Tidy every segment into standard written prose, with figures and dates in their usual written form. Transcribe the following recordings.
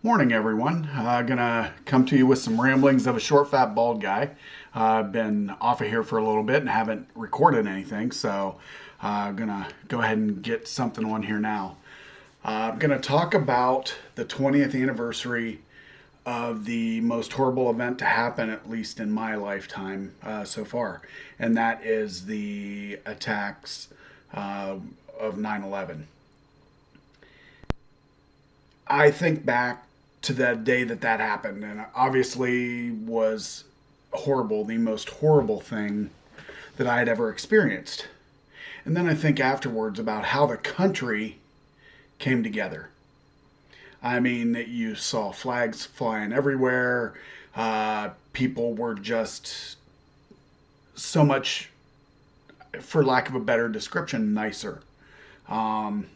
Morning, everyone. Gonna come to you with some ramblings of a short, fat, bald guy. I've been off of here for a little bit and haven't recorded anything, so gonna go ahead and get something on here now. I'm gonna talk about the 20th anniversary of the most horrible event to happen, at least in my lifetime so far, and that is the attacks of 9/11. I think back to that day that happened, and it obviously was horrible, the most horrible thing that I had ever experienced. And then I think afterwards about how the country came together. I mean, that you saw flags flying everywhere. People were just so much, for lack of a better description, nicer. Um,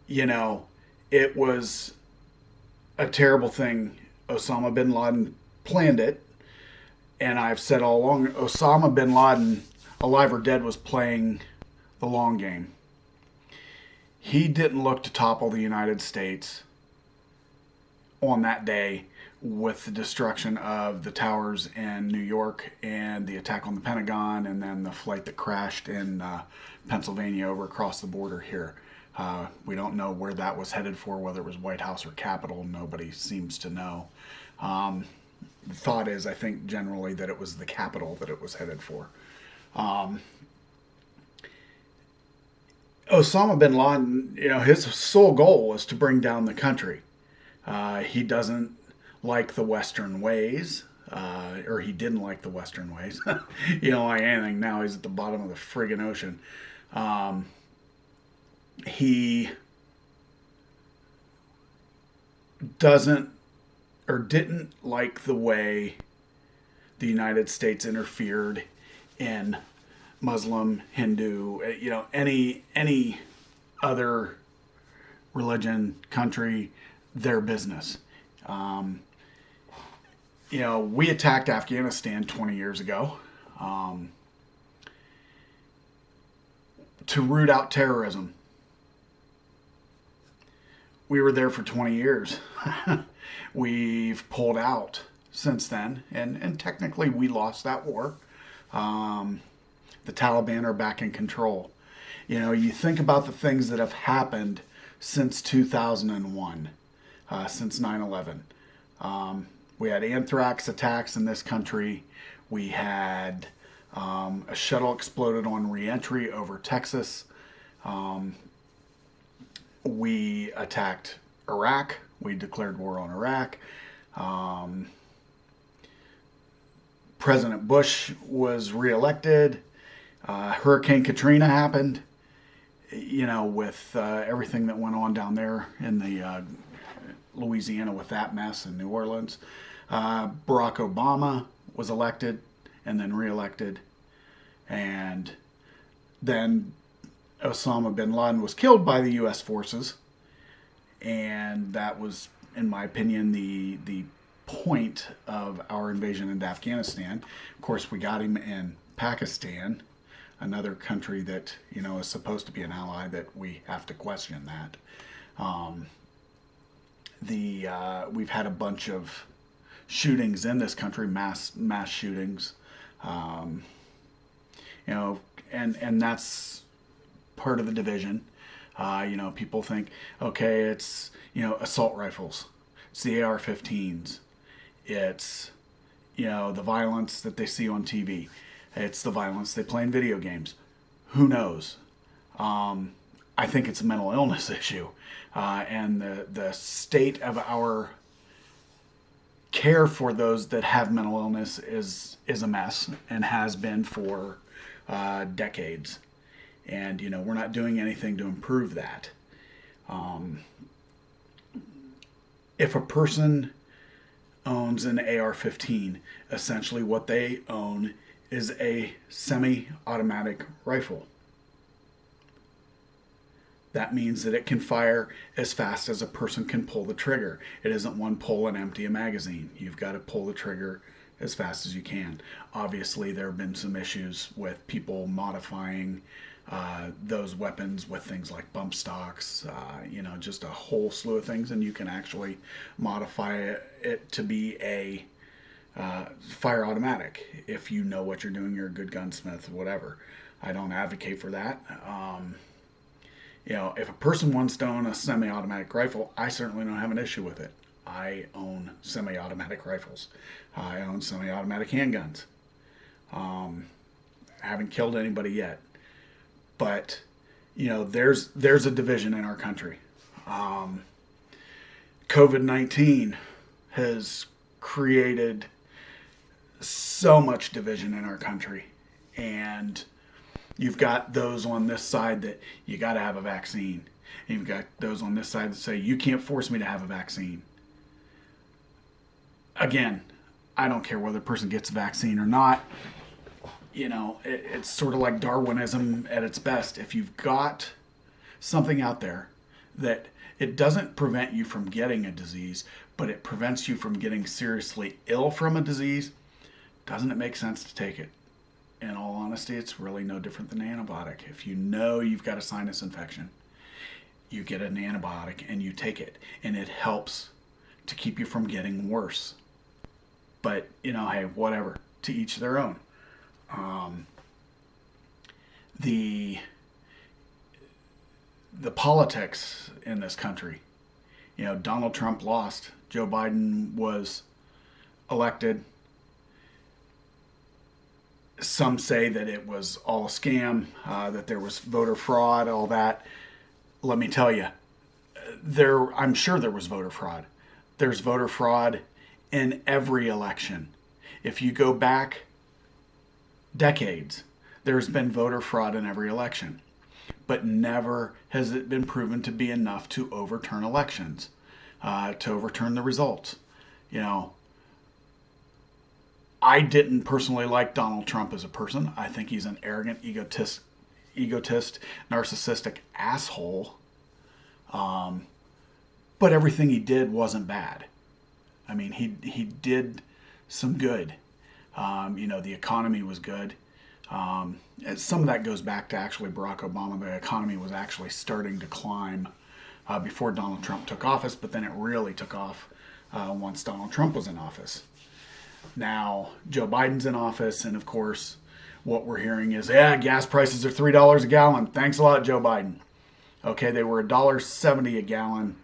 you know, it was a terrible thing. Osama bin Laden planned it. And I've said all along, Osama bin Laden, alive or dead, was playing the long game. He didn't look to topple the United States on that day with the destruction of the towers in New York and the attack on the Pentagon and then the flight that crashed in Pennsylvania over across the border here. We don't know where that was headed for, whether it was White House or Capitol. Nobody seems to know. The thought is, I think, generally that it was the Capitol that it was headed for. Osama bin Laden, his sole goal was to bring down the country. He doesn't like the Western ways, or he didn't like the Western ways. Like anything now, he's at the bottom of the friggin' ocean. He doesn't or didn't like the way the United States interfered in Muslim, Hindu, any other religion, country, their business. We attacked Afghanistan 20 years ago to root out terrorism. We were there for 20 years. We've pulled out since then, and technically we lost that war. The Taliban are back in control. You think about the things that have happened since 2001, since 9/11. We had anthrax attacks in this country. We had a shuttle exploded on reentry over Texas. We attacked Iraq. We declared war on Iraq. President Bush was reelected. Hurricane Katrina happened, with everything that went on down there in the Louisiana with that mess in New Orleans. Barack Obama was elected and then reelected. And then Osama bin Laden was killed by the U.S. forces. And that was, in my opinion, the point of our invasion into Afghanistan. Of course, we got him in Pakistan, another country that, is supposed to be an ally that we have to question that. We've had a bunch of shootings in this country, mass shootings, and that's part of the division. People think, okay, it's, assault rifles. It's the AR-15s. It's, the violence that they see on TV. It's the violence they play in video games. Who knows? I think it's a mental illness issue. And the state of our care for those that have mental illness is a mess and has been for decades. And, we're not doing anything to improve that. If a person owns an AR-15, essentially what they own is a semi-automatic rifle. That means that it can fire as fast as a person can pull the trigger. It isn't one pull and empty a magazine. You've got to pull the trigger as fast as you can. Obviously, there have been some issues with people modifying those weapons with things like bump stocks, just a whole slew of things, and you can actually modify it to be a fire automatic if you know what you're doing. You're a good gunsmith, whatever. I don't advocate for that. If a person wants to own a semi-automatic rifle, I certainly don't have an issue with it. I own semi-automatic rifles. I own semi-automatic handguns. I haven't killed anybody yet, but there's a division in our country. COVID-19 has created so much division in our country, and you've got those on this side that you got to have a vaccine, and you've got those on this side that say you can't force me to have a vaccine. Again, I don't care whether a person gets a vaccine or not. It's sort of like Darwinism at its best. If you've got something out there that it doesn't prevent you from getting a disease, but it prevents you from getting seriously ill from a disease, doesn't it make sense to take it? In all honesty, it's really no different than an antibiotic. If you know you've got a sinus infection, you get an antibiotic and you take it, and it helps to keep you from getting worse. But, hey, whatever. To each their own. The politics in this country. Donald Trump lost. Joe Biden was elected. Some say that it was all a scam, that there was voter fraud, all that. Let me tell you, I'm sure there was voter fraud. There's voter fraud in every election. If you go back decades, there's been voter fraud in every election. But never has it been proven to be enough to overturn elections, to overturn the results. I didn't personally like Donald Trump as a person. I think he's an arrogant, egotist, narcissistic asshole. But everything he did wasn't bad. I mean, he did some good. The economy was good. Some of that goes back to actually Barack Obama. The economy was actually starting to climb before Donald Trump took office, but then it really took off once Donald Trump was in office. Now, Joe Biden's in office, and of course, what we're hearing is, gas prices are $3 a gallon. Thanks a lot, Joe Biden. Okay, they were $1.70 a gallon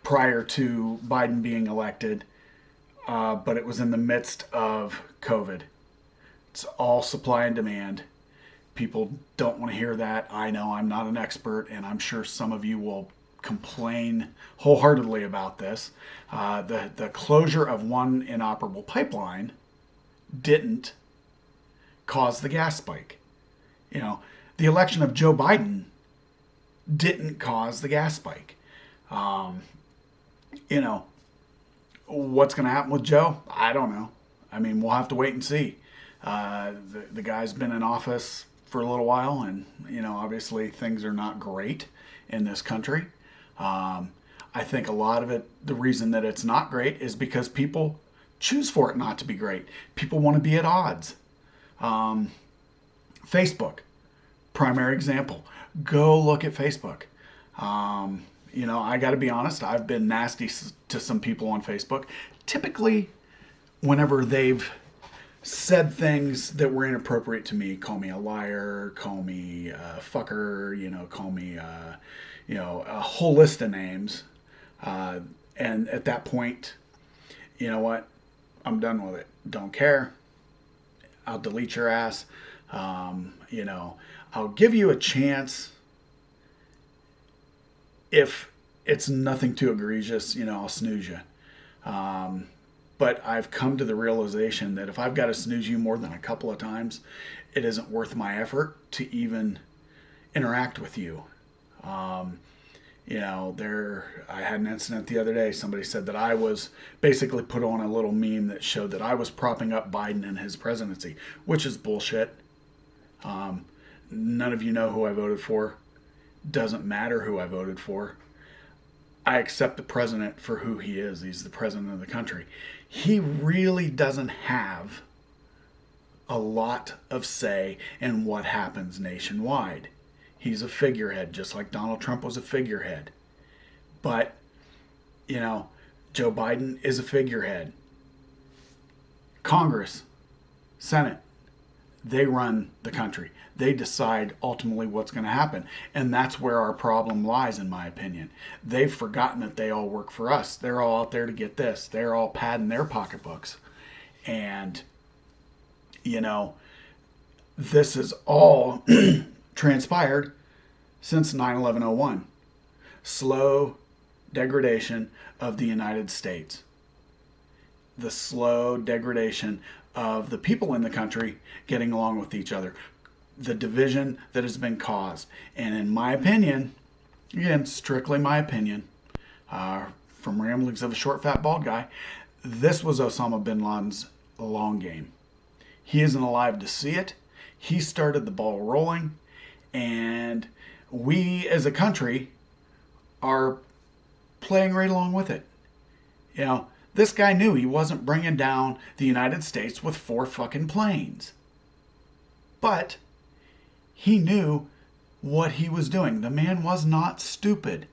prior to Biden being elected, but it was in the midst of COVID. It's all supply and demand. People don't want to hear that. I know I'm not an expert, and I'm sure some of you will complain wholeheartedly about this. The closure of one inoperable pipeline didn't cause the gas spike. The election of Joe Biden didn't cause the gas spike. What's going to happen with Joe? I don't know. I mean, we'll have to wait and see. The guy's been in office for a little while, and obviously things are not great in this country. I think a lot of it, the reason that it's not great is because people choose for it not to be great. People want to be at odds. Facebook, primary example. Go look at Facebook. I got to be honest, I've been nasty to some people on Facebook. Typically, whenever they've said things that were inappropriate to me, call me a liar, call me a fucker, call me, a whole list of names. And at that point, you know what? I'm done with it. Don't care. I'll delete your ass. I'll give you a chance if it's nothing too egregious, I'll snooze you. But I've come to the realization that if I've got to snooze you more than a couple of times, it isn't worth my effort to even interact with you. I had an incident the other day. Somebody said that I was basically put on a little meme that showed that I was propping up Biden and his presidency, which is bullshit. None of you know who I voted for. Doesn't matter who I voted for. I accept the president for who he is. He's the president of the country. He really doesn't have a lot of say in what happens nationwide. He's a figurehead, just like Donald Trump was a figurehead. But, you know, Joe Biden is a figurehead. Congress, Senate, they run the country. They decide ultimately what's going to happen. And that's where our problem lies, in my opinion. They've forgotten that they all work for us. They're all out there to get this. They're all padding their pocketbooks. And, you know, this is all transpired since 9/11/01. Slow degradation of the United States. The slow degradation of the people in the country getting along with each other. The division that has been caused. And in my opinion, again, strictly my opinion, from ramblings of a short, fat, bald guy, this was Osama bin Laden's long game. He isn't alive to see it. He started the ball rolling, and we as a country are playing right along with it. You know, this guy knew he wasn't bringing down the United States with 4 fucking planes. But he knew what he was doing. The man was not stupid.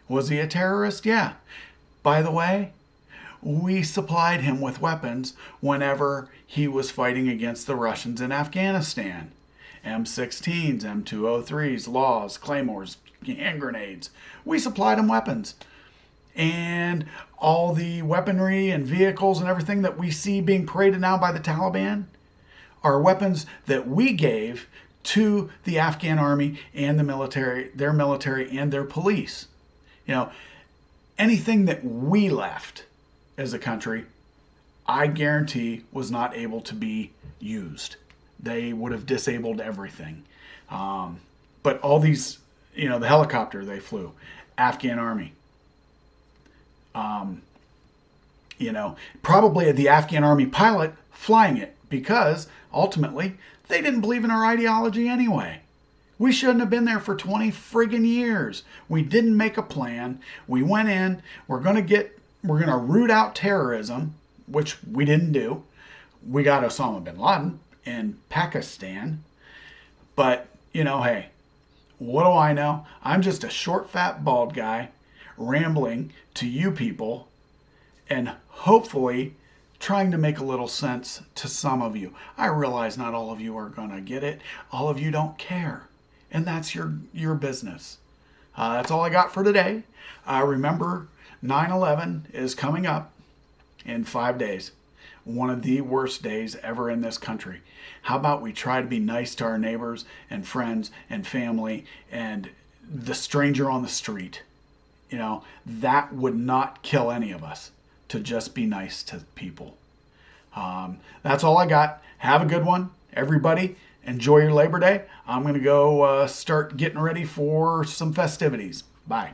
Was he a terrorist? Yeah. By the way, we supplied him with weapons whenever he was fighting against the Russians in Afghanistan. M16s, M203s, Laws, Claymores, hand grenades. We supplied him weapons. And all the weaponry and vehicles and everything that we see being paraded now by the Taliban are weapons that we gave to the Afghan army and the military, their military and their police. You know, anything that we left as a country, I guarantee was not able to be used. They would have disabled everything. But all these, you know, the helicopter they flew, Afghan army. You know, probably the Afghan army pilot flying it, because ultimately they didn't believe in our ideology anyway. We shouldn't have been there for 20 friggin' years. We didn't make a plan. We went in, we're going to root out terrorism, which we didn't do. We got Osama bin Laden in Pakistan. But, you know, hey, what do I know? I'm just a short, fat, bald guy rambling to you people and hopefully trying to make a little sense to some of you. I realize not all of you are going to get it. All of you don't care. And that's your business. That's all I got for today. Remember, 9/11 is coming up in 5 days. One of the worst days ever in this country. How about we try to be nice to our neighbors and friends and family and the stranger on the street? You know, that would not kill any of us, to just be nice to people. That's all I got. Have a good one, everybody. Enjoy your Labor Day. I'm going to go start getting ready for some festivities. Bye.